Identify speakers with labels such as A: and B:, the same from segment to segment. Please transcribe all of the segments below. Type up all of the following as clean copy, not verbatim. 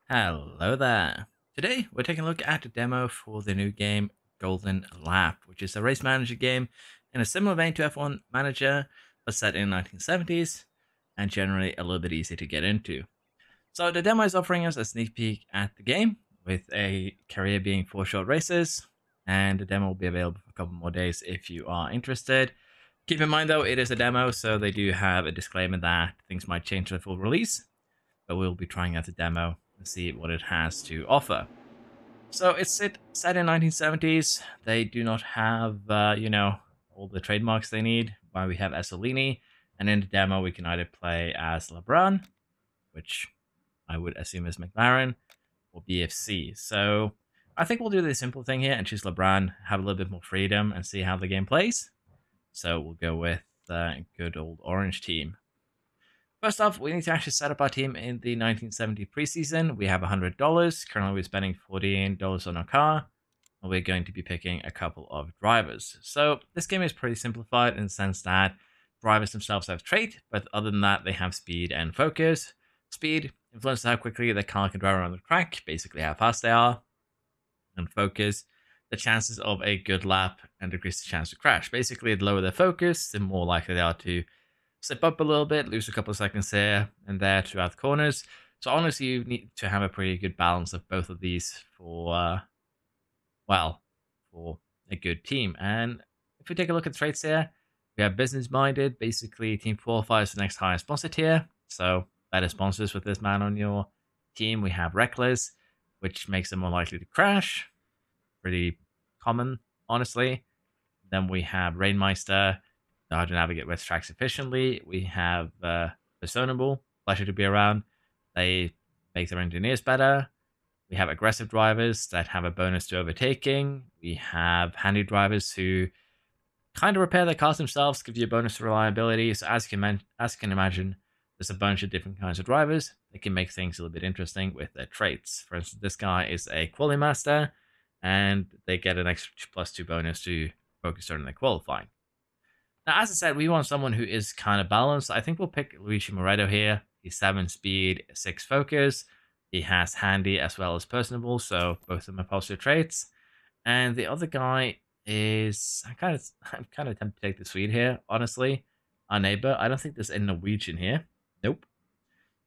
A: Hello there. Today we're taking a look at a demo for the new game Golden Lap, which is a race manager game in a similar vein to F1 Manager, but set in the 1970s and generally a little bit easier to get into. So the demo is offering us a sneak peek at the game with a career being 4 short races, and the demo will be available for a couple more days if you are interested. Keep in mind though, it is a demo, so they do have a disclaimer that things might change to the full release, but we'll be trying out the demo and see what it has to offer. So it's set in 1970s. They do not have, all the trademarks they need. Why we have Essolini, and in the demo we can either play as LeBron, which I would assume is McLaren, or BFC. So I think we'll do the simple thing here and choose LeBron, have a little bit more freedom, and see how the game plays. So we'll go with the good old orange team. First off, we need to actually set up our team in the 1970 preseason. We have $100. Currently, we're spending $14 on our car, and we're going to be picking a couple of drivers. So this game is pretty simplified in the sense that drivers themselves have trait, but other than that, they have speed and focus. Speed influences how quickly the car can drive around the track, basically how fast they are, and focus the chances of a good lap and decrease the chance to crash. Basically, the lower their focus, the more likely they are to slip up a little bit, lose a couple of seconds here and there throughout the corners. So honestly, you need to have a pretty good balance of both of these for, for a good team. And if we take a look at the traits here, we have business-minded. Basically, team qualifies for the next highest sponsor tier. So better sponsors with this man on your team. We have reckless, which makes them more likely to crash. Pretty common, honestly. Then we have Rainmeister, know how to navigate wet tracks efficiently. We have Personable, pleasure to be around. They make their engineers better. We have aggressive drivers that have a bonus to overtaking. We have handy drivers who kind of repair their cars themselves, give you a bonus to reliability. So as you can imagine, there's a bunch of different kinds of drivers that can make things a little bit interesting with their traits. For instance, this guy is a quali master, and they get an extra +2 bonus to focus on their qualifying. Now, as I said, we want someone who is kind of balanced. I think we'll pick Luigi Moretto here. He's 7 speed, 6 focus. He has handy as well as personable, so both of them are positive traits. And the other guy is I'm kind of tempted to take the Swede here, honestly. Our neighbor. I don't think there's any Norwegian here. Nope.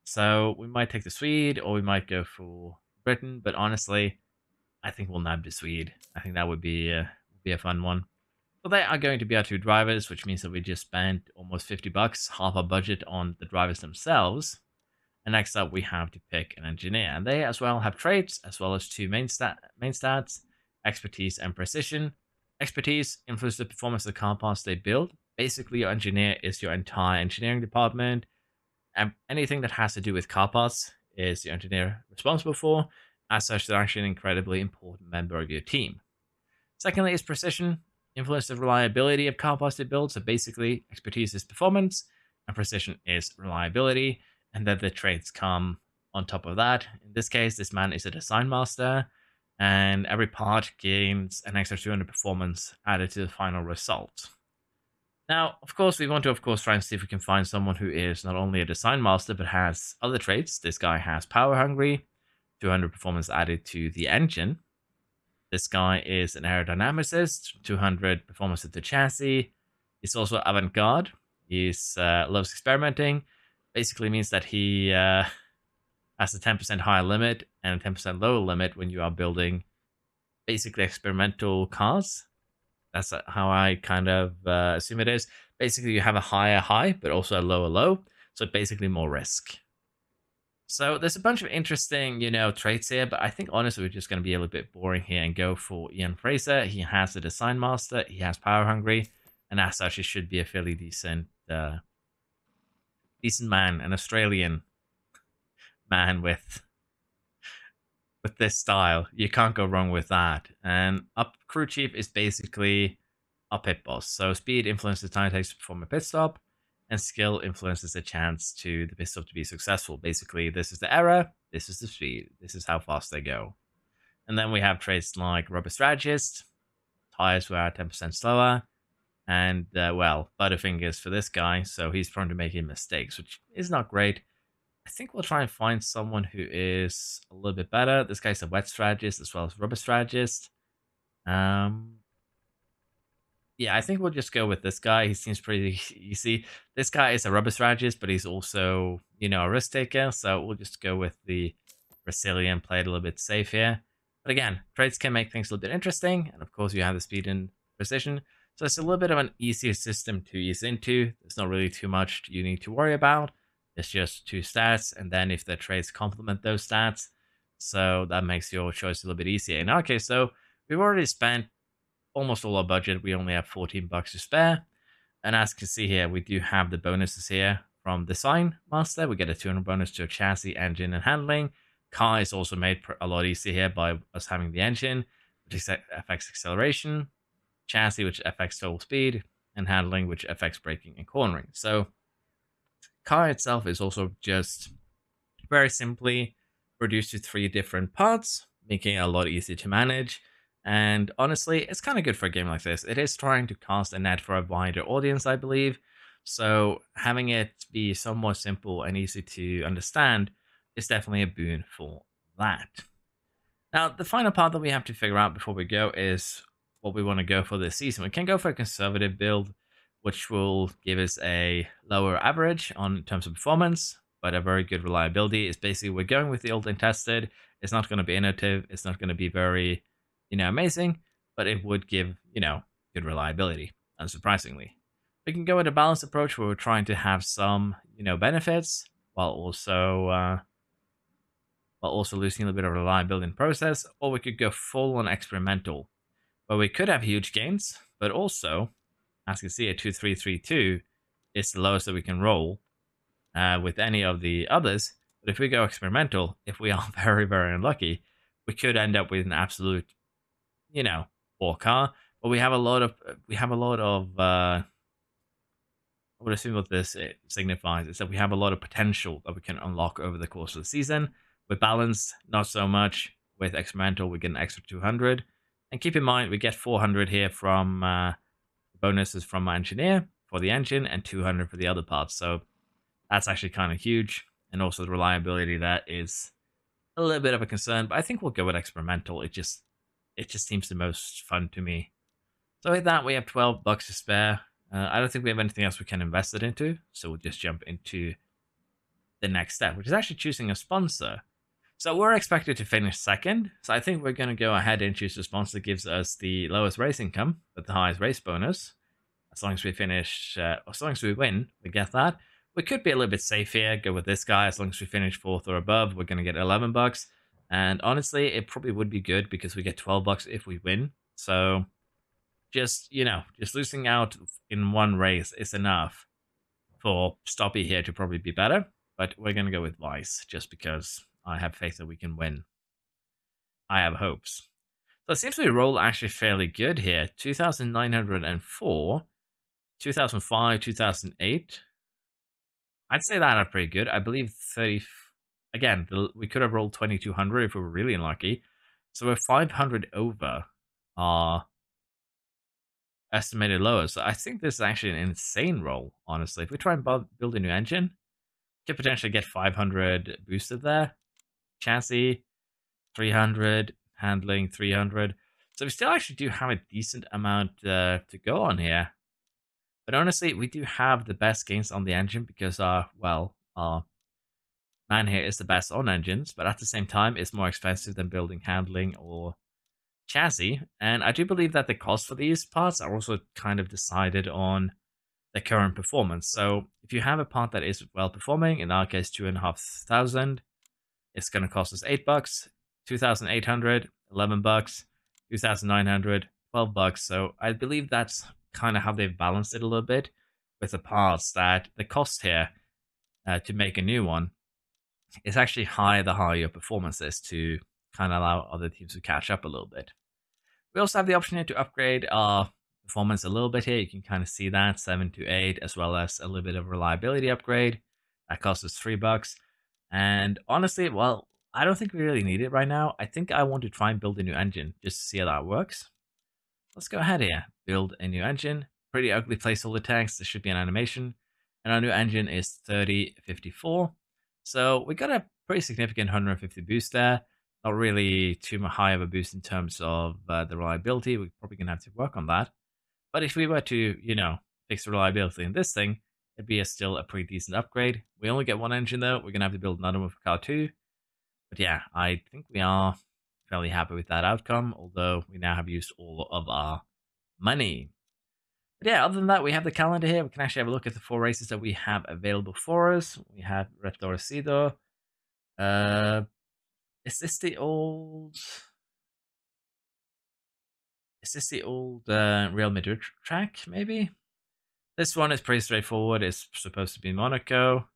A: So we might take the Swede, or we might go for Britain. But honestly, I think we'll nab the Swede. I think that would be a fun one. So they are going to be our 2 drivers, which means that we just spent almost $50, half our budget on the drivers themselves. And next up, we have to pick an engineer. And they as well have traits, as well as 2 main stats, expertise and precision. Expertise influences the performance of the car parts they build. Basically, your engineer is your entire engineering department. And anything that has to do with car parts is your engineer responsible for. As such, they're actually an incredibly important member of your team. Secondly, is precision. Influence the reliability of car parts they build. So basically, expertise is performance, and precision is reliability, and then the traits come on top of that. In this case, this man is a design master, and every part gains an extra 200 performance added to the final result. Now, of course, we want to, try and see if we can find someone who is not only a design master, but has other traits. This guy has power hungry, 200 performance added to the engine. This guy is an aerodynamicist, 200 performance of the chassis. He's also avant-garde. He loves experimenting. Basically means that he has a 10% higher limit and a 10% lower limit when you are building basically experimental cars. That's how I kind of assume it is. Basically, you have a higher high, but also a lower low. So basically more risk. So there's a bunch of interesting, traits here, but I think honestly we're just going to be a little bit boring here and go for Ian Fraser. He has the design master, he has power hungry, and as such, he should be a fairly decent man, an Australian man with this style. You can't go wrong with that. And up crew chief is basically a pit boss. So speed influences the time it takes to perform a pit stop, and skill influences the chance to the pit stop to be successful. Basically, this is the error, this is the speed, this is how fast they go. And then we have traits like rubber strategist, tires were 10% slower, and Butterfingers for this guy, so he's prone to making mistakes, which is not great. I think we'll try and find someone who is a little bit better. This guy's a wet strategist as well as rubber strategist. Um, Yeah, I think we'll just go with this guy. He seems pretty easy. This guy is a rubber strategist, but he's also, a risk taker. So we'll just go with the Brazilian, play it a little bit safe here. But again, trades can make things a little bit interesting. And of course, you have the speed and precision. So it's a little bit of an easier system to ease into. There's not really too much you need to worry about. It's just two stats. And then if the trades complement those stats, so that makes your choice a little bit easier. In our case, so we've already spent almost all our budget. We only have 14 bucks to spare. And as you can see here, we do have the bonuses here from Design Master. We get a 200 bonus to a chassis, engine, and handling. Car is also made a lot easier here by us having the engine, which affects acceleration, chassis, which affects total speed, and handling, which affects braking and cornering. So, car itself is also just very simply reduced to three different parts, making it a lot easier to manage. And honestly, it's kind of good for a game like this. It is trying to cast a net for a wider audience, I believe. So having it be somewhat simple and easy to understand is definitely a boon for that. Now, the final part that we have to figure out before we go is what we want to go for this season. We can go for a conservative build, which will give us a lower average on terms of performance, but a very good reliability. It's basically we're going with the old and tested. It's not going to be innovative. It's not going to be very, amazing, but it would give, good reliability, unsurprisingly. We can go with a balanced approach where we're trying to have some, benefits while also losing a little bit of reliability in the process, or we could go full on experimental, where we could have huge gains, but also, as you can see, a 2-3-3-2 is the lowest that we can roll with any of the others. But if we go experimental, if we are very, very unlucky, we could end up with an absolute, poor car. But I would assume what this signifies is that we have a lot of potential that we can unlock over the course of the season. With balanced, not so much. With experimental, we get an extra 200. And keep in mind, we get 400 here from bonuses from my engineer for the engine and 200 for the other parts. So that's actually kind of huge. And also the reliability, that is a little bit of a concern, but I think we'll go with experimental. It just seems the most fun to me. So with that, we have 12 bucks to spare. I don't think we have anything else we can invest it into, so we'll just jump into the next step, which is actually choosing a sponsor. So we're expected to finish second, so I think we're going to go ahead and choose a sponsor that gives us the lowest race income, but the highest race bonus. As long as we win, we get that. We could be a little bit safe here, go with this guy. As long as we finish fourth or above, we're going to get 11 bucks. And honestly, it probably would be good because we get 12 bucks if we win. So just losing out in one race is enough for Stoppy here to probably be better. But we're going to go with Vice just because I have faith that we can win. I have hopes. So it seems to be roll actually fairly good here. 2,904, 2005, 2008. I'd say that are pretty good. I believe 30. Again, we could have rolled 2,200 if we were really unlucky. So we're 500 over our estimated lower. So I think this is actually an insane roll, honestly. If we try and build a new engine, we could potentially get 500 boosted there. Chassis, 300. Handling, 300. So we still actually do have a decent amount to go on here. But honestly, we do have the best gains on the engine because, our man here is the best on engines, but at the same time, it's more expensive than building handling or chassis. And I do believe that the cost for these parts are also kind of decided on the current performance. So if you have a part that is well performing, in our case, 2,500, it's going to cost us 8 bucks, 2,800, 11 bucks, 2,900, 12 bucks. So I believe that's kind of how they've balanced it a little bit with the parts, that the cost here to make a new one is actually higher the higher your performance is, to kind of allow other teams to catch up a little bit. We also have the option here to upgrade our performance a little bit here. You can kind of see that 7 to 8, as well as a little bit of reliability upgrade. That costs us 3 bucks. And honestly, well, I don't think we really need it right now. I think I want to try and build a new engine just to see how that works. Let's go ahead here. Build a new engine. Pretty ugly placeholder text. There should be an animation. And our new engine is 3054. So we got a pretty significant 150 boost there. Not really too high of a boost in terms of the reliability. We're probably going to have to work on that. But if we were to, fix the reliability in this thing, it'd be still a pretty decent upgrade. We only get one engine though. We're going to have to build another one for car 2. But yeah, I think we are fairly happy with that outcome, although we now have used all of our money. But yeah, other than that, we have the calendar here. We can actually have a look at the 4 races that we have available for us. We have Retorcido. Uh, is this the old? Is this the old Real Madrid track? Maybe. This one is pretty straightforward. It's supposed to be Monaco.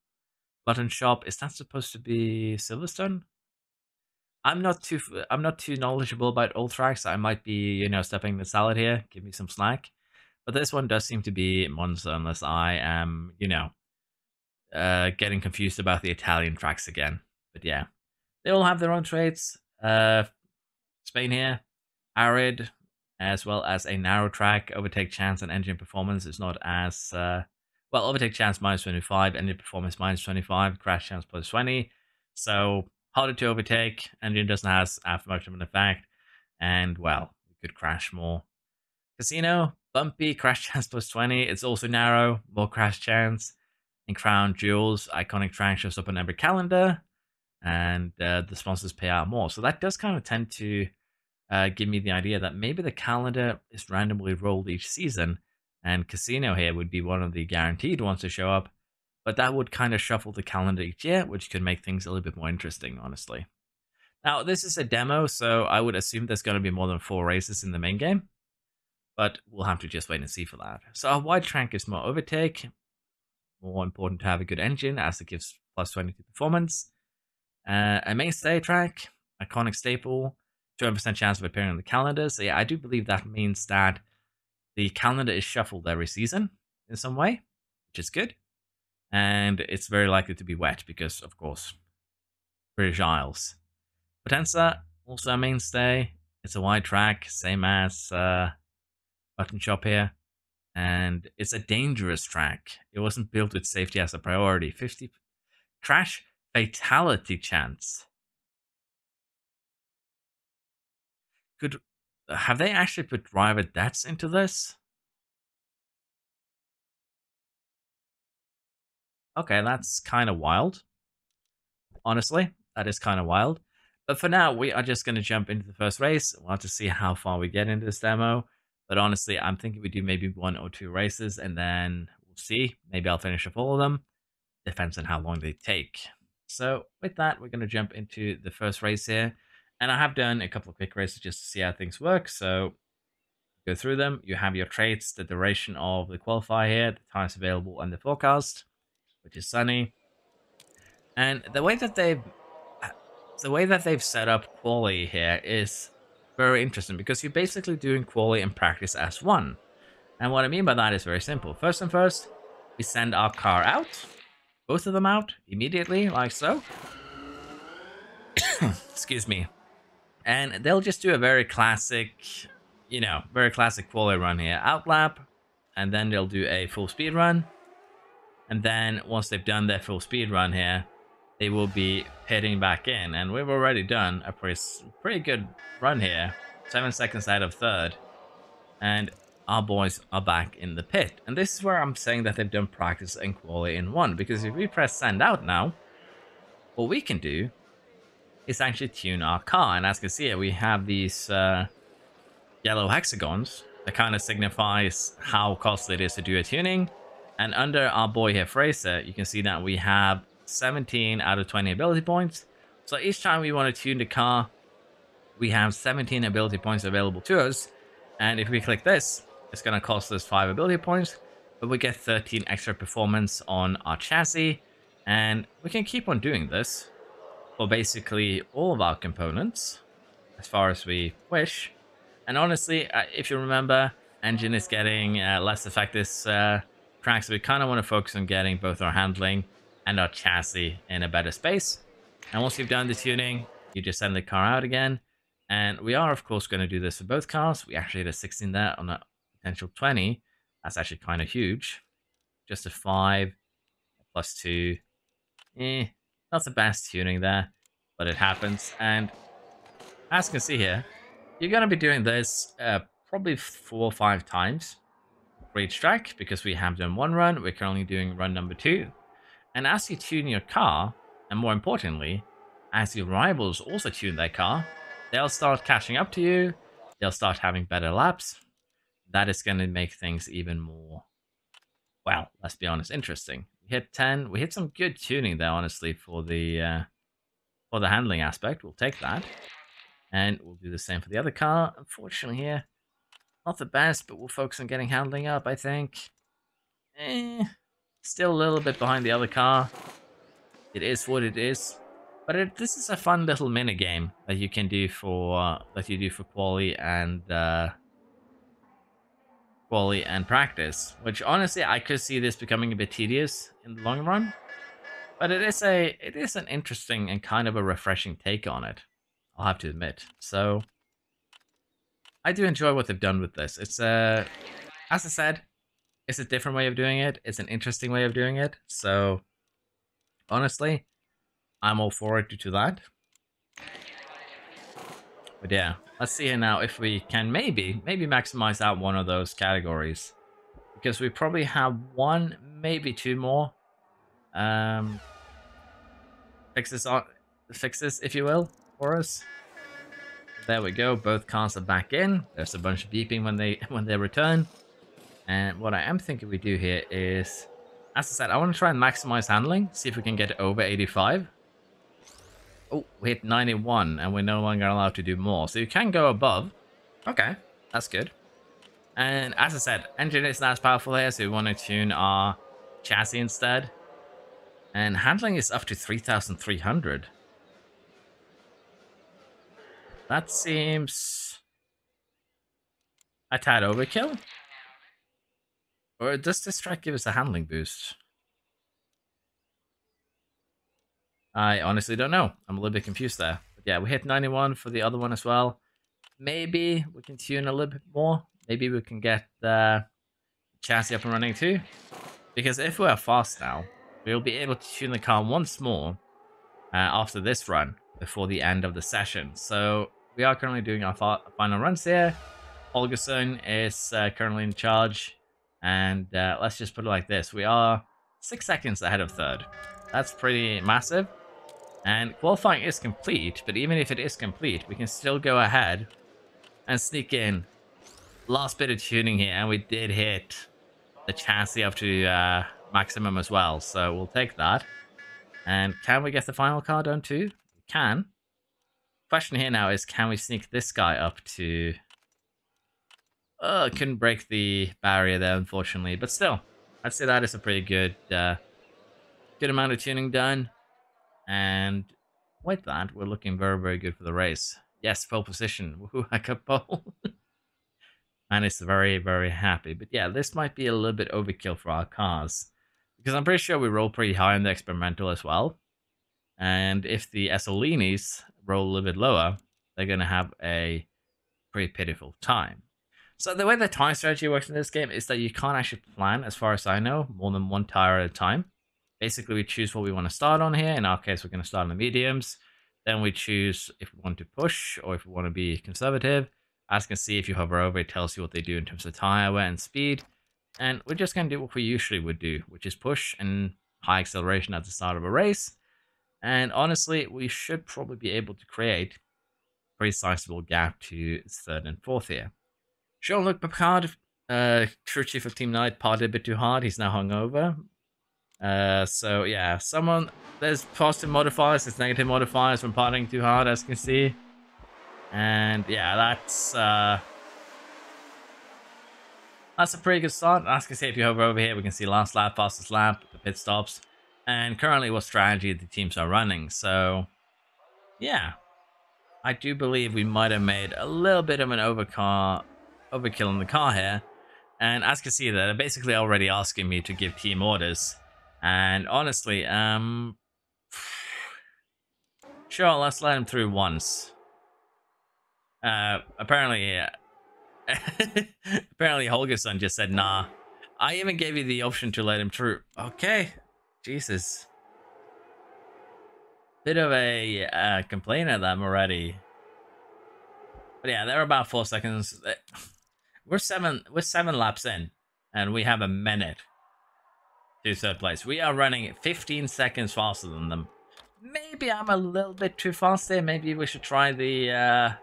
A: Button Shop. Is that supposed to be Silverstone? I'm not too knowledgeable about old tracks. I might be, stepping the salad here. Give me some slack. But this one does seem to be Monza, unless I am, getting confused about the Italian tracks again. But yeah, they all have their own traits. Spain here, arid, as well as a narrow track. Overtake chance and engine performance is not as well. Overtake chance -25, engine performance -25, crash chance +20. So harder to overtake. Engine doesn't have much of an effect, and well, we could crash more. Casino, bumpy, crash chance +20. It's also narrow, more crash chance. In Crown Jewels, iconic track shows up on every calendar, and the sponsors pay out more. So that does kind of tend to give me the idea that maybe the calendar is randomly rolled each season, and Casino here would be one of the guaranteed ones to show up. But that would kind of shuffle the calendar each year, which could make things a little bit more interesting, honestly. Now, this is a demo, so I would assume there's going to be more than 4 races in the main game, but we'll have to just wait and see for that. So a wide track gives more overtake, more important to have a good engine as it gives +20 to performance. A mainstay track, iconic staple, 200% chance of appearing on the calendar. So yeah, I do believe that means that the calendar is shuffled every season in some way, which is good. And it's very likely to be wet because, of course, British Isles. Potenza, also a mainstay. It's a wide track, same as Button Shop here. And it's a dangerous track. It wasn't built with safety as a priority. 50 crash fatality chance. Could have they actually put driver deaths into this? Okay, that's kind of wild. Honestly, that is kind of wild. But for now, we are just going to jump into the first race. We'll have to see how far we get into this demo. But honestly, I'm thinking we do maybe 1 or 2 races, and then we'll see. Maybe I'll finish off all of them. Depends on how long they take. So with that, we're going to jump into the first race here. And I have done a couple of quick races just to see how things work. So go through them. You have your traits, the duration of the qualifier here, the times available, and the forecast, which is sunny. And the way that they've set up quali here is very interesting because you're basically doing quali and practice as one. And what I mean by that is very simple. First, we send our car out, both of them out immediately, like so. Excuse me. And they'll just do a very classic, quali run here. Out lap, and then they'll do a full speed run. And then once they've done their full speed run here, they will be pitting back in. And we've already done a pretty good run here. 7 seconds out of third. And our boys are back in the pit. And this is where I'm saying that they've done practice and quali in one. Because if we press send out now, what we can do is actually tune our car. And as you can see here, we have these yellow hexagons that kind of signifies how costly it is to do a tuning. And under our boy here, Fraser, you can see that we have 17 out of 20 ability points. So each time we want to tune the car, we have 17 ability points available to us. And if we click this, it's going to cost us 5 ability points, but we get 13 extra performance on our chassis. And we can keep on doing this for basically all of our components as far as we wish. And honestly, if you remember, engine is getting less effective track, so we kind of want to focus on getting both our handling and our chassis in a better space. And once you've done the tuning, you just send the car out again. And we are, of course, going to do this for both cars. We actually had a 16 there on a potential 20. That's actually kind of huge. Just a 5 plus 2. Not the best tuning there, but it happens. And as you can see here, you're going to be doing this probably 4 or 5 times for each track because we have done one run. We're currently doing run number 2. And as you tune your car, and more importantly, as your rivals also tune their car, they'll start catching up to you. They'll start having better laps. That is going to make things even more, well, let's be honest, interesting. We hit 10. We hit some good tuning there, honestly, for the handling aspect. We'll take that. And we'll do the same for the other car. Unfortunately here, not the best, but we'll focus on getting handling up, I think. Still a little bit behind the other car. It is what it is. But this is a fun little mini game that you can do for quality and practice. Which honestly, I could see this becoming a bit tedious in the long run. But it is an interesting and kind of a refreshing take on it, I'll have to admit. So I do enjoy what they've done with this. It's as I said, it's a different way of doing it. It's an interesting way of doing it. So honestly, I'm all for it due to that. But yeah, let's see here now if we can maybe maximize out one of those categories. Because we probably have one, maybe 2 more fixes, if you will, for us. There we go. Both cars are back in. There's a bunch of beeping when they return. And what I am thinking we do here is, as I said, I want to try and maximize handling. See if we can get over 85. Oh, we hit 91, and we're no longer allowed to do more. So you can go above. Okay, that's good. And as I said, engine is not as powerful here, so we want to tune our chassis instead. And handling is up to 3,300. That seems a tad overkill. Or does this track give us a handling boost? I honestly don't know. I'm a little bit confused there. But yeah, we hit 91 for the other one as well. Maybe we can tune a little bit more. Maybe we can get the chassis up and running too. Because if we're fast now, we'll be able to tune the car once more after this run before the end of the session. So we are currently doing our final runs here. Holgersson is currently in charge. And let's just put it like this. We are 6 seconds ahead of third. That's pretty massive. And qualifying is complete, but even if it is complete, we can still go ahead and sneak in. Last bit of tuning here, and we did hit the chassis up to maximum as well, so we'll take that. And can we get the final car done too? We can. Question here now is, can we sneak this guy up to... couldn't break the barrier there, unfortunately, but still, I'd say that is a pretty good good amount of tuning done. And with that, we're looking very, very good for the race. Yes, pole position. Woohoo, I got pole. And it's very, very happy. But yeah, this might be a little bit overkill for our cars. Because I'm pretty sure we roll pretty high in the experimental as well. And if the Assolinis roll a little bit lower, they're going to have a pretty pitiful time. So the way the tire strategy works in this game is that you can't actually plan, as far as I know, more than 1 tire at a time. Basically, we choose what we want to start on here. In our case, we're going to start on the mediums. Then we choose if we want to push or if we want to be conservative. As you can see, if you hover over, it tells you what they do in terms of tire wear and speed. And we're just going to do what we usually would do, which is push and high acceleration at the start of a race. And honestly, we should probably be able to create a pretty sizable gap to third and fourth here. Jean-Luc Picard, crew chief of Team Night, partied a bit too hard. He's now hungover. So yeah, there's positive modifiers, there's negative modifiers from partying too hard, as you can see. And yeah, that's a pretty good start. As you can see, if you hover over here, we can see last lap, fastest lap, the pit stops, and currently what strategy the teams are running. So yeah, I do believe we might have made a little bit of an overkill in the car here. And as you can see, they're basically already asking me to give team orders. And honestly, sure, let's let him through once. Apparently, apparently Holgersson just said, nah. I even gave you the option to let him through. Okay, Jesus. Bit of a complaint at them already. But yeah, they're about 4 seconds. We're seven laps in, and we have a minute to third place. We are running 15 seconds faster than them. Maybe I'm a little bit too fast there. Maybe we should try the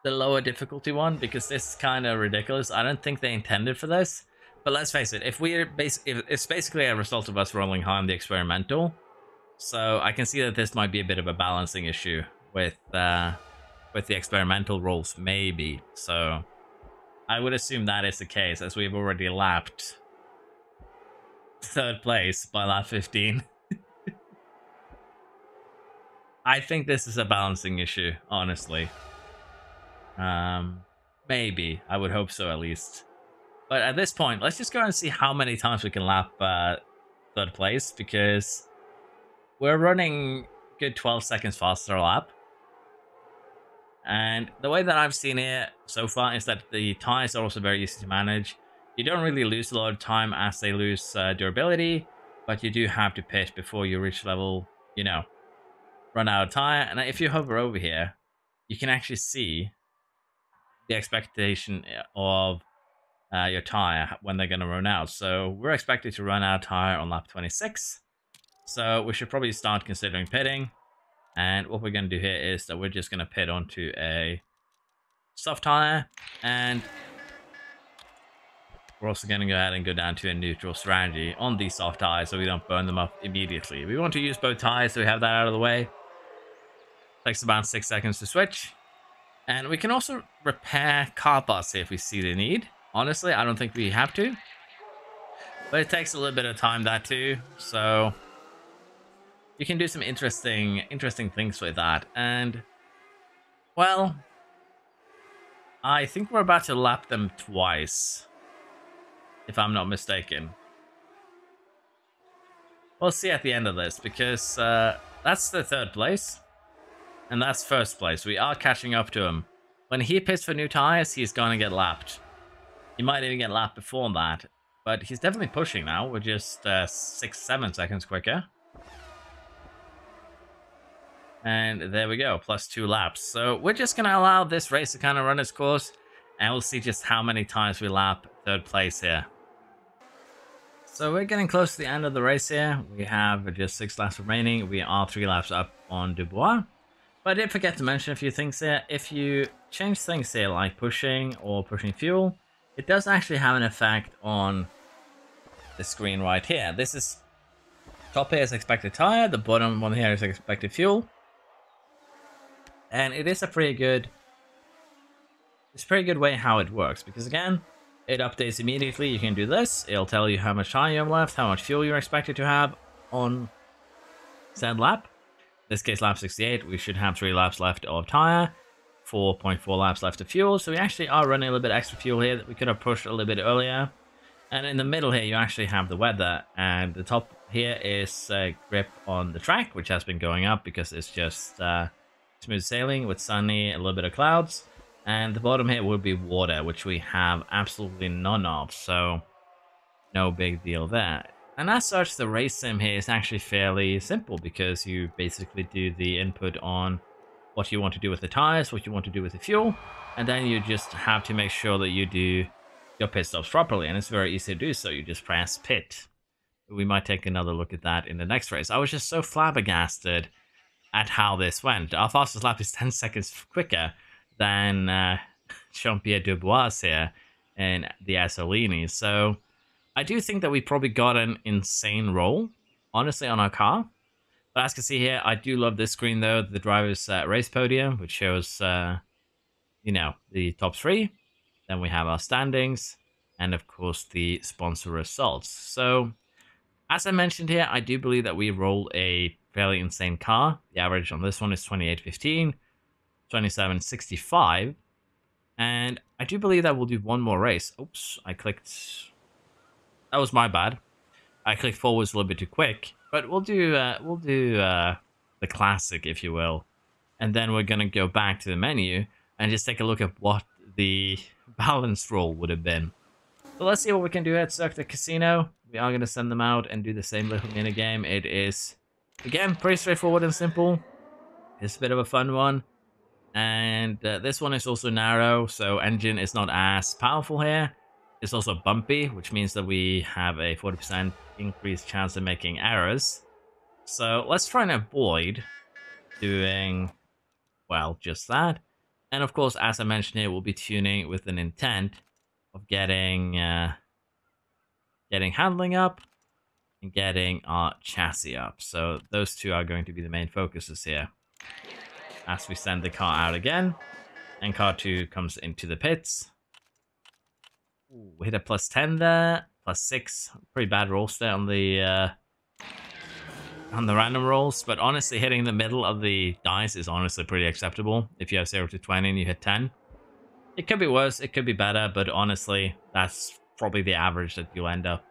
A: lower difficulty one, because this is kind of ridiculous. I don't think they intended for this. But let's face it, if it's basically a result of us rolling high on the experimental. So I can see that this might be a bit of a balancing issue with the experimental rolls, maybe. So I would assume that is the case, as we've already lapped third place by lap 15. I think this is a balancing issue, honestly. Maybe. I would hope so, at least. But at this point, let's just go and see how many times we can lap third place, because we're running good 12 seconds faster a lap. And the way that I've seen it so far is that the tires are also very easy to manage. You don't really lose a lot of time as they lose durability, but you do have to pit before you reach level, run out of tire. And if you hover over here, you can actually see the expectation of your tire when they're going to run out. So we're expected to run out of tire on lap 26. So we should probably start considering pitting. And what we're going to do here is that we're just going to pit onto a soft tire. And we're also going to go ahead and go down to a neutral strategy on these soft tires so we don't burn them up immediately. We want to use both tires, so we have that out of the way. Takes about 6 seconds to switch. And we can also repair car parts if we see the need. Honestly, I don't think we have to. But it takes a little bit of time, that too. So you can do some interesting things with that. And, well, I think we're about to lap them twice, if I'm not mistaken. We'll see at the end of this, because that's the third place. And that's first place. We are catching up to him. When he pits for new tires, he's going to get lapped. He might even get lapped before that. But he's definitely pushing now. We're just 6-7 seconds quicker. And there we go, plus 2 laps. So we're just going to allow this race to kind of run its course. And we'll see just how many times we lap third place here. So we're getting close to the end of the race here. We have just 6 laps remaining. We are 3 laps up on Dubois. But I did forget to mention a few things here. If you change things here, like pushing or pushing fuel, it does actually have an effect on the screen right here. This is, top here is expected tire, the bottom one here is expected fuel. And it is a pretty good way how it works, because again, it updates immediately. You can do this. It'll tell you how much tire you have left, how much fuel you're expected to have on said lap. In this case, lap 68, we should have 3 laps left of tire, 4.4 laps left of fuel. So we actually are running a little bit extra fuel here that we could have pushed a little bit earlier. And in the middle here, you actually have the weather. And the top here is grip on the track, which has been going up because it's just smooth sailing with sunny, a little bit of clouds. And the bottom here would be water, which we have absolutely none of. So no big deal there. And as such, the race sim here is actually fairly simple, because you basically do the input on what you want to do with the tires, what you want to do with the fuel, and then you just have to make sure that you do your pit stops properly, and it's very easy to do so. You just press pit. We might take another look at that in the next race. I was just so flabbergasted at how this went. Our fastest lap is 10 seconds quicker than Jean-Pierre Dubois here in the Assolini, so I do think that we probably got an insane roll, honestly, on our car. But as you can see here, I do love this screen, though, the driver's race podium, which shows, the top 3. Then we have our standings, and of course, the sponsor results. So, as I mentioned here, I do believe that we roll a fairly insane car. The average on this one is 28.15, 27.65, and I do believe that we'll do one more race. Oops, I clicked... That was my bad. I clicked forwards a little bit too quick, but we'll do the classic, if you will, and then we're gonna go back to the menu and just take a look at what the balance roll would have been. So let's see what we can do at Circuit Casino. We are gonna send them out and do the same little mini game. It is Again, pretty straightforward and simple. It's a bit of a fun one. And this one is also narrow, so engine is not as powerful here. It's also bumpy, which means that we have a 40% increased chance of making errors. So let's try and avoid doing, well, just that. And of course, as I mentioned here, we'll be tuning with an intent of getting handling up and getting our chassis up. So those two are going to be the main focuses here. As we send the car out again, and car 2 comes into the pits. Ooh, we hit a +10 there, +6. Pretty bad rolls there on the random rolls, but honestly, hitting the middle of the dice is honestly pretty acceptable. If you have 0 to 20 and you hit 10, it could be worse, it could be better, but honestly, that's probably the average that you'll end up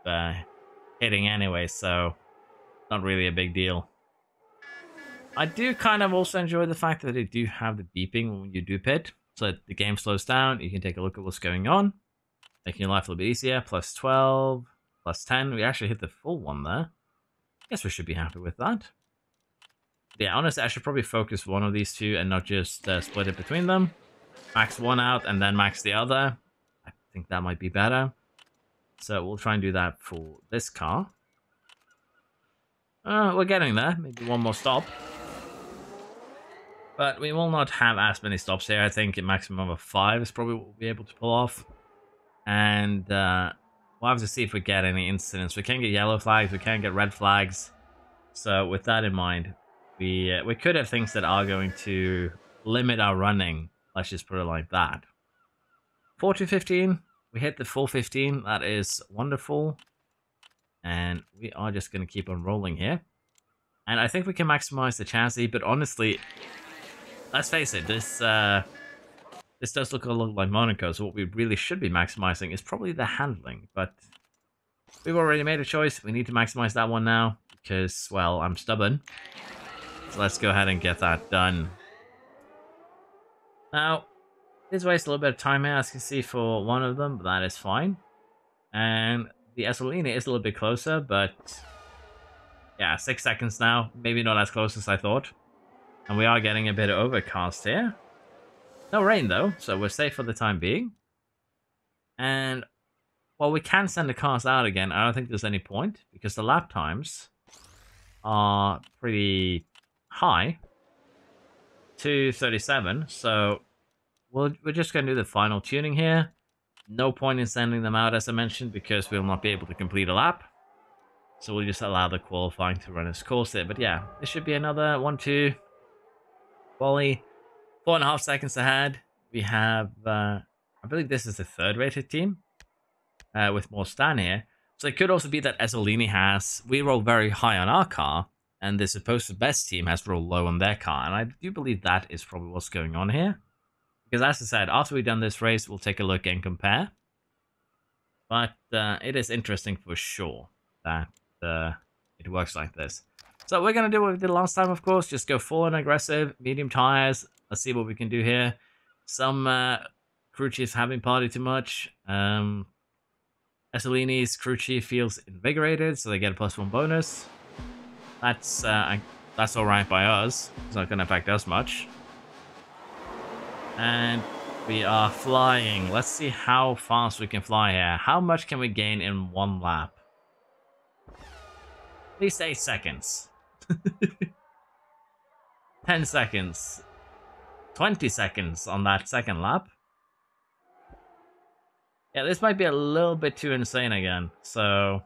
A: hitting anyway, so not really a big deal. I do kind of also enjoy the fact that they do have the beeping when you do pit, so that the game slows down, you can take a look at what's going on, making your life a little bit easier. +12, +10, we actually hit the full one there. Guess we should be happy with that. Yeah, honestly, I should probably focus one of these two and not just split it between them. Max one out and then max the other. I think that might be better. So we'll try and do that for this car. We're getting there. Maybe one more stop. But we will not have as many stops here. I think a maximum of 5 is probably what we'll be able to pull off. And we'll have to see if we get any incidents. We can get yellow flags. We can get red flags. So with that in mind, we could have things that are going to limit our running. Let's just put it like that. 4 to 15. We hit the full 15. That is wonderful. And we are just going to keep on rolling here. And I think we can maximize the chassis. But honestly, let's face it, this does look a lot like Monaco. So what we really should be maximizing is probably the handling. But we've already made a choice. We need to maximize that one now. Because, well, I'm stubborn. So let's go ahead and get that done. Now, this wastes a little bit of time here, as you can see, for one of them, but that is fine. And the Esolini is a little bit closer, but yeah, 6 seconds now. Maybe not as close as I thought. And we are getting a bit of overcast here. No rain, though, so we're safe for the time being. And while we can send the cars out again, I don't think there's any point, because the lap times are pretty high. 2:37, so we're just going to do the final tuning here. No point in sending them out, as I mentioned, because we'll not be able to complete a lap. So we'll just allow the qualifying to run its course there. But yeah, this should be another 1-2 quali. 4.5 seconds ahead. We have, I believe this is the 3rd rated team with more Stan here. So it could also be that Esolini we roll very high on our car, and the supposed best team has rolled low on their car. And I do believe that is probably what's going on here. Because as I said, after we've done this race, we'll take a look and compare. But it is interesting for sure that it works like this. So we're going to do what we did last time, of course. Just go full and aggressive, medium tires. Let's see what we can do here. Some crew chiefs haven't partied too much. Esolini's crew chief feels invigorated, so they get a +1 bonus. That's all right by us. It's not going to affect us much. And we are flying. Let's see how fast we can fly here. How much can we gain in 1 lap? At least 8 seconds. 10 seconds. 20 seconds on that 2nd lap. Yeah, this might be a little bit too insane again. So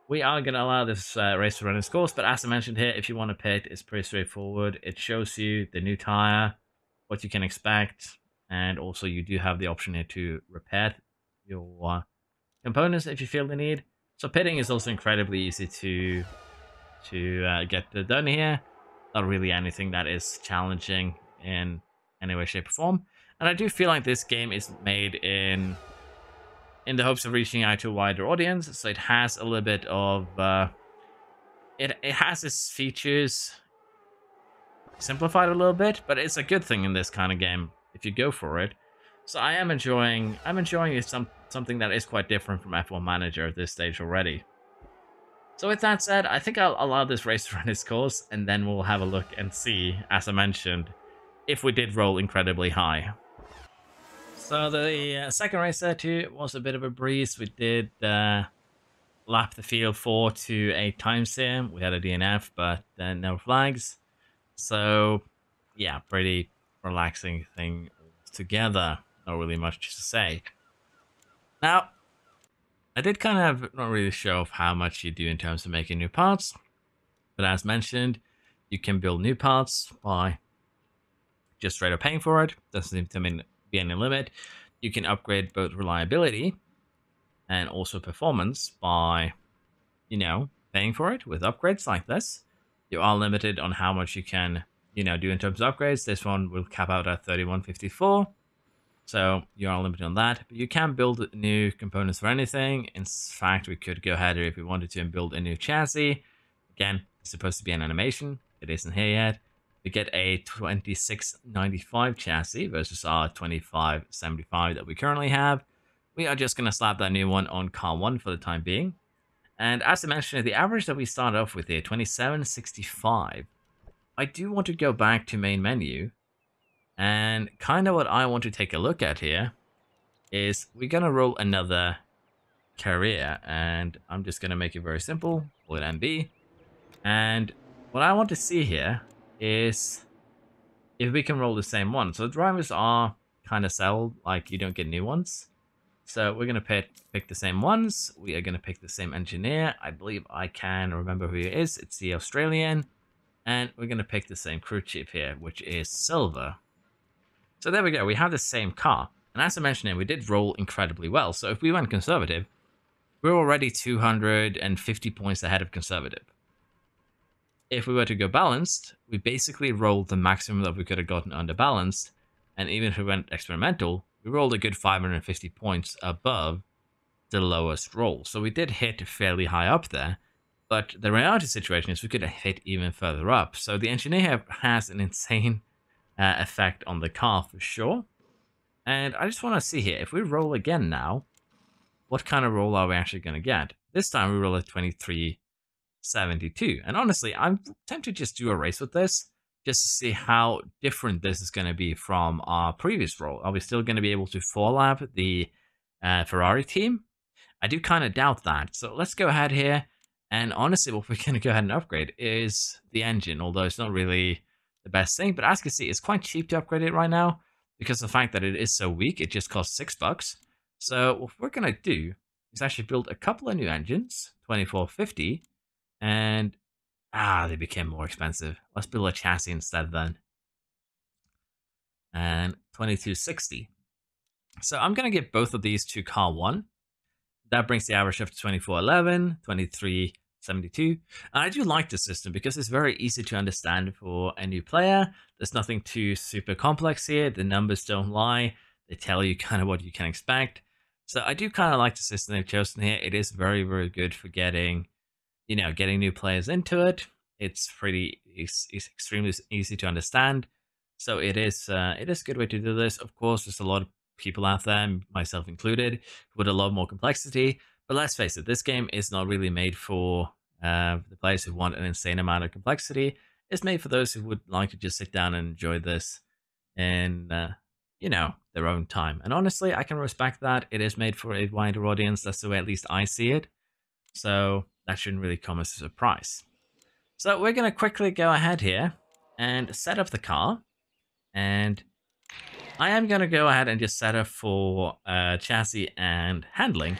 A: we are going to allow this race to run its course. But as I mentioned here, if you want to pit, it's pretty straightforward. It shows you the new tire, what you can expect, and also you do have the option here to repair your components if you feel the need. So pitting is also incredibly easy to get done here. Not really anything that is challenging in any way, shape, or form. And I do feel like this game is made in the hopes of reaching out to a wider audience. So it has a little bit of it has its features simplified a little bit, but it's a good thing in this kind of game if you go for it. So I'm enjoying it, something that is quite different from F1 Manager at this stage already. So with that said, I think I'll allow this race to run its course, and then we'll have a look and see, as I mentioned, if we did roll incredibly high. So the second race there too was a bit of a breeze. We did lap the field 4 to 8 times here. We had a DNF, but no flags. So yeah, pretty relaxing thing altogether. Not really much to say. Now, I did kind of not really show off how much you do in terms of making new parts, but as mentioned, you can build new parts by just straight up paying for it. Doesn't seem to be any limit. You can upgrade both reliability and also performance by, paying for it with upgrades like this. You are limited on how much you can, do in terms of upgrades. This one will cap out at 3154. So you are limited on that, but you can build new components for anything. In fact, we could go ahead if we wanted to and build a new chassis. Again, it's supposed to be an animation. It isn't here yet. We get a 2695 chassis versus our 2575 that we currently have. We are just going to slap that new one on car 1 for the time being. And as I mentioned, the average that we start off with here, 2765. I do want to go back to main menu. And kind of what I want to take a look at here is we're going to roll another career. And I'm just going to make it very simple. Call it MB. And what I want to see here is if we can roll the same one. So the drivers are kind of settled, like you don't get new ones. So we're going to pick the same ones. We are going to pick the same engineer. I believe I can remember who he is. It's the Australian. And we're going to pick the same crew chief here, which is Silver. So there we go. We have the same car. And as I mentioned, we did roll incredibly well. So if we went conservative, we're already 250 points ahead of conservative. If we were to go balanced, we basically rolled the maximum that we could have gotten under balanced. And even if we went experimental, we rolled a good 550 points above the lowest roll. So we did hit fairly high up there. But the reality situation is we could have hit even further up. So the engineer has an insane effect on the car for sure. And I just want to see here, if we roll again now, what kind of roll are we actually going to get? This time we roll a 2372. And honestly, I'm tempted to just do a race with this, just to see how different this is going to be from our previous roll. Are we still going to be able to 4-lap the Ferrari team? I do kind of doubt that. So let's go ahead here. And honestly, what we're going to go ahead and upgrade is the engine, although it's not really the best thing. But as you can see, it's quite cheap to upgrade it right now because of the fact that it is so weak. It just costs $6. So what we're going to do is actually build a couple of new engines, 2450, and they became more expensive. Let's build a chassis instead then. And 2260. So I'm going to give both of these to car 1. That brings the average up to 2411, 2372. And I do like this system because it's very easy to understand for a new player. There's nothing too super complex here. The numbers don't lie. They tell you kind of what you can expect. So I do kind of like the system they've chosen here. It is very, very good for getting new players into it. It's extremely easy to understand. So it is a good way to do this. Of course, there's a lot of people out there, myself included, with a lot more complexity. But let's face it, this game is not really made for the players who want an insane amount of complexity. It's made for those who would like to just sit down and enjoy this in, their own time. And honestly, I can respect that. It is made for a wider audience. That's the way at least I see it. So that shouldn't really come as a surprise. So we're going to quickly go ahead here and set up the car. And I am going to go ahead and just set up for chassis and handling.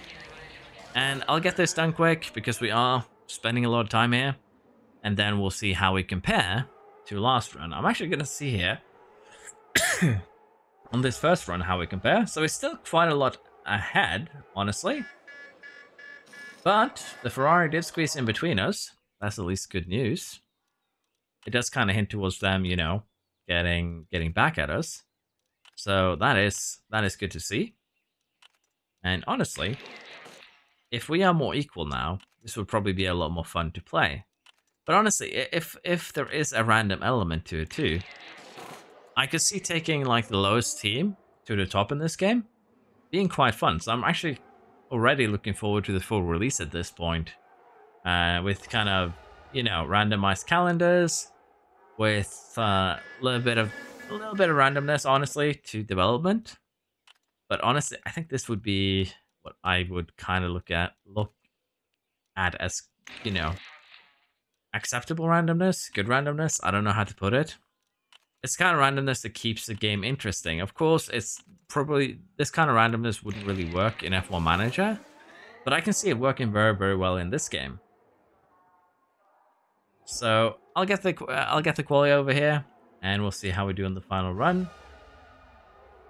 A: And I'll get this done quick because we are spending a lot of time here. And then we'll see how we compare to last run. I'm actually going to see here on this first run how we compare. So it's still quite a lot ahead, honestly. But the Ferrari did squeeze in between us. That's at least good news. It does kind of hint towards them, getting back at us. So that is good to see. And honestly, if we are more equal now, this would probably be a lot more fun to play. But honestly, if there is a random element to it too, I could see taking like the lowest team to the top in this game being quite fun. So I'm actually already looking forward to the full release at this point. with kind of, randomized calendars, with a little bit of randomness, honestly, to development. But honestly, I think this would be what I would kind of look at as, you know, acceptable randomness, good randomness. I don't know how to put it. It's kind of randomness that keeps the game interesting. Of course, it's probably this kind of randomness wouldn't really work in F1 Manager, but I can see it working very, very well in this game. So I'll get the quality over here, and we'll see how we do in the final run.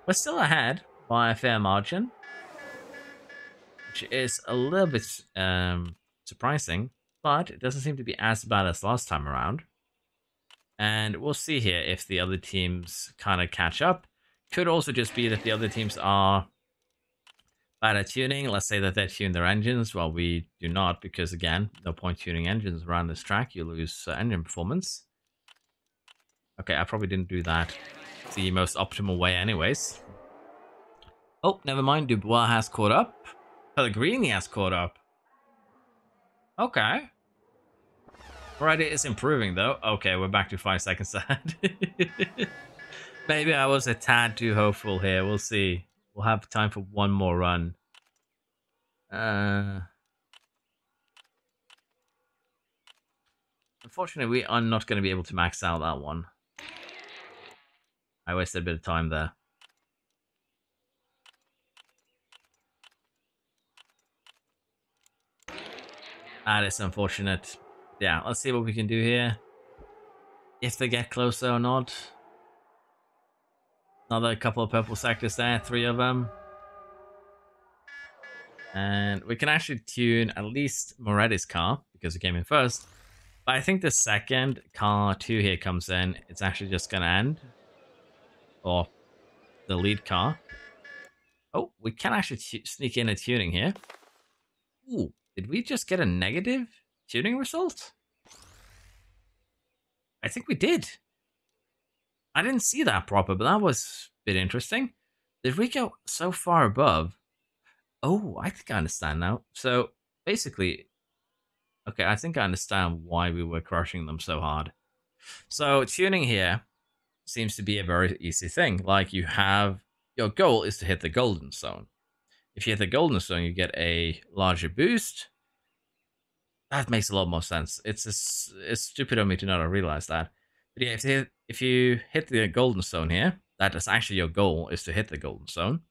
A: We're still ahead by a fair margin, which is a little bit surprising, but it doesn't seem to be as bad as last time around. And we'll see here if the other teams kind of catch up. Could also just be that the other teams are bad at tuning. Let's say that they tune their engines while we do not, because again, no point tuning engines around this track. You lose engine performance. Okay, I probably didn't do that the most optimal way anyways. Oh, never mind. Dubois has caught up. Pellegrini has caught up. Okay. Friday is improving though. Okay, we're back to 5 seconds ahead. Maybe I was a tad too hopeful here. We'll see. We'll have time for one more run. Unfortunately, we are not going to be able to max out that one. I wasted a bit of time there. That is unfortunate. Yeah, let's see what we can do here. If they get closer or not. Another couple of purple sectors there, 3 of them. And we can actually tune at least Moretti's car, because it came in first. But I think the second car 2 here comes in, it's actually just going to end. Or the lead car. Oh, we can actually sneak in a tuning here. Ooh, did we just get a negative tuning result? I think we did. I didn't see that proper, but that was a bit interesting. Did we go so far above? Oh, I think I understand now. So basically, okay, I think I understand why we were crushing them so hard. So tuning here seems to be a very easy thing. Like your goal is to hit the golden zone. If you hit the golden zone, you get a larger boost. That makes a lot more sense. It's stupid of me to not have realized that. But yeah, if you hit the golden zone here, that is actually your goal, is to hit the golden zone.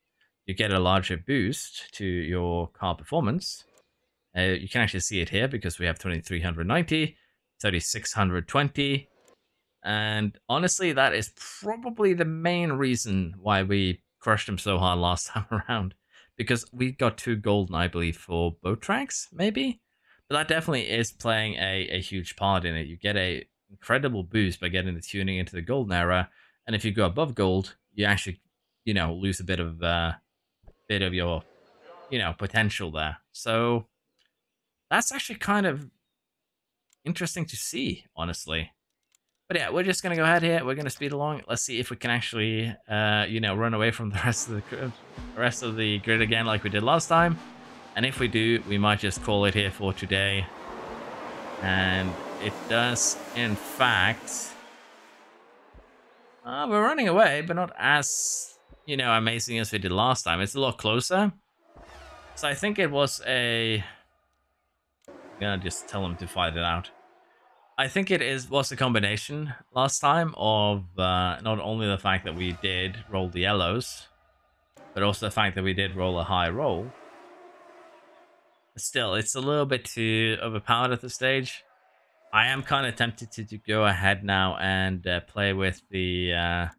A: You get a larger boost to your car performance. You can actually see it here because we have 2390, 3620. And honestly, that is probably the main reason why we crushed them so hard last time around. Because we got 2 golden, I believe, for both tracks, maybe? But that definitely is playing a huge part in it. You get a incredible boost by getting the tuning into the golden era. And if you go above gold, you actually, lose a bit of your, potential there. So that's actually kind of interesting to see, honestly. But yeah, we're just gonna go ahead here. We're gonna speed along. Let's see if we can actually, run away from the rest of the grid again, like we did last time. And if we do, we might just call it here for today. And it does, in fact. We're running away, but not as amazing as we did last time. It's a lot closer. So I think it was I'm gonna just tell them to fight it out. I think was a combination last time of not only the fact that we did roll the yellows, but also the fact that we did roll a high roll. But still, it's a little bit too overpowered at this stage. I am kind of tempted to go ahead now and play with the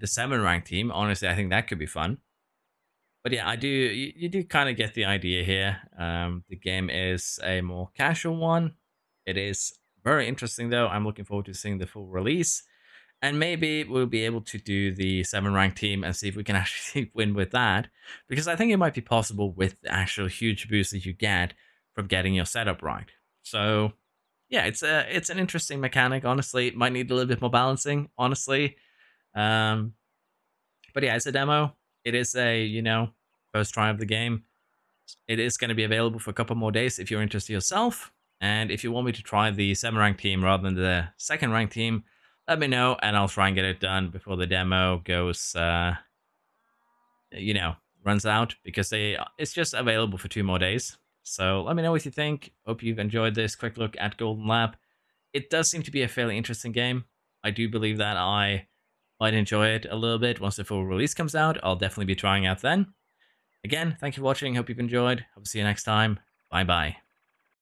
A: 7 rank team. Honestly, I think that could be fun. But yeah, you do kind of get the idea here. The game is a more casual one. It is very interesting though. I'm looking forward to seeing the full release. And maybe we'll be able to do the 7 rank team and see if we can actually win with that. Because I think it might be possible with the actual huge boost that you get from getting your setup right. So yeah, it's an interesting mechanic, honestly. It might need a little bit more balancing, honestly. But yeah, it's a demo. It is a, first try of the game. It is going to be available for a couple more days if you're interested yourself. And if you want me to try the 7 rank team rather than the 2nd rank team, let me know and I'll try and get it done before the demo goes, runs out, because it's just available for 2 more days. So let me know what you think. Hope you've enjoyed this quick look at Golden Lab. It does seem to be a fairly interesting game. I do believe that I might enjoy it a little bit once the full release comes out. I'll definitely be trying out then. Again, thank you for watching. Hope you've enjoyed. Hope to see you next time. Bye bye.